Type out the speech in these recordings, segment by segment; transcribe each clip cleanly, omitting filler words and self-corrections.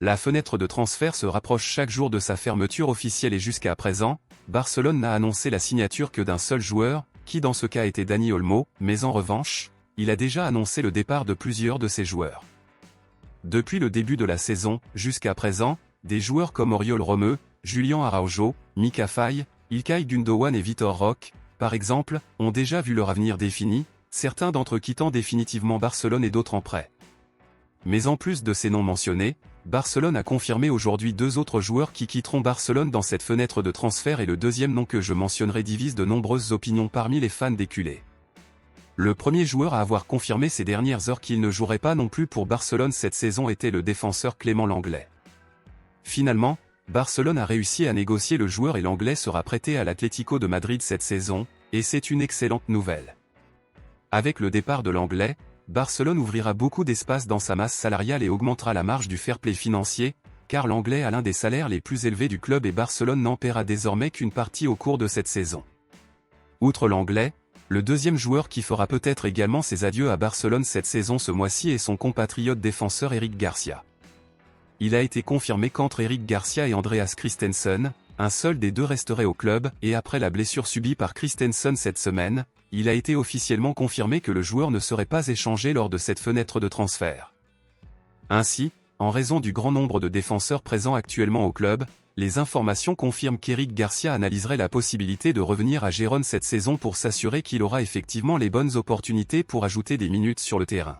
La fenêtre de transfert se rapproche chaque jour de sa fermeture officielle et jusqu'à présent, Barcelone n'a annoncé la signature que d'un seul joueur, qui dans ce cas était Dani Olmo, mais en revanche, il a déjà annoncé le départ de plusieurs de ses joueurs. Depuis le début de la saison, jusqu'à présent, des joueurs comme Oriol Romeu, Julián Araujo, Mika Faye, Ilkay Gundogan et Vitor Roque, par exemple, ont déjà vu leur avenir défini, certains d'entre eux quittant définitivement Barcelone et d'autres en prêt. Mais en plus de ces noms mentionnés, Barcelone a confirmé aujourd'hui deux autres joueurs qui quitteront Barcelone dans cette fenêtre de transfert et le deuxième nom que je mentionnerai divise de nombreuses opinions parmi les fans des culés. Le premier joueur à avoir confirmé ces dernières heures qu'il ne jouerait pas non plus pour Barcelone cette saison était le défenseur Clément Lenglet. Finalement, Barcelone a réussi à négocier le joueur et l'Anglais sera prêté à l'Atlético de Madrid cette saison, et c'est une excellente nouvelle. Avec le départ de l'Anglais, Barcelone ouvrira beaucoup d'espace dans sa masse salariale et augmentera la marge du fair play financier, car l'Anglais a l'un des salaires les plus élevés du club et Barcelone n'en paiera désormais qu'une partie au cours de cette saison. Outre l'Anglais, le deuxième joueur qui fera peut-être également ses adieux à Barcelone cette saison ce mois-ci est son compatriote défenseur Eric Garcia. Il a été confirmé qu'entre Eric Garcia et Andreas Christensen, un seul des deux resterait au club, et après la blessure subie par Christensen cette semaine, il a été officiellement confirmé que le joueur ne serait pas échangé lors de cette fenêtre de transfert. Ainsi, en raison du grand nombre de défenseurs présents actuellement au club, les informations confirment qu'Eric Garcia analyserait la possibilité de revenir à Gérone cette saison pour s'assurer qu'il aura effectivement les bonnes opportunités pour ajouter des minutes sur le terrain.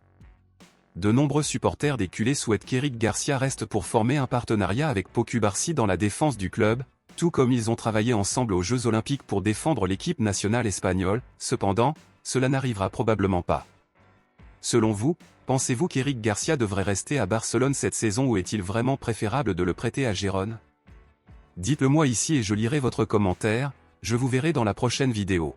De nombreux supporters des culés souhaitent qu'Eric Garcia reste pour former un partenariat avec Pau Cubarsí dans la défense du club, tout comme ils ont travaillé ensemble aux Jeux Olympiques pour défendre l'équipe nationale espagnole. Cependant, cela n'arrivera probablement pas. Selon vous, pensez-vous qu'Eric Garcia devrait rester à Barcelone cette saison ou est-il vraiment préférable de le prêter à Gérone? Dites-le moi ici et je lirai votre commentaire, je vous verrai dans la prochaine vidéo.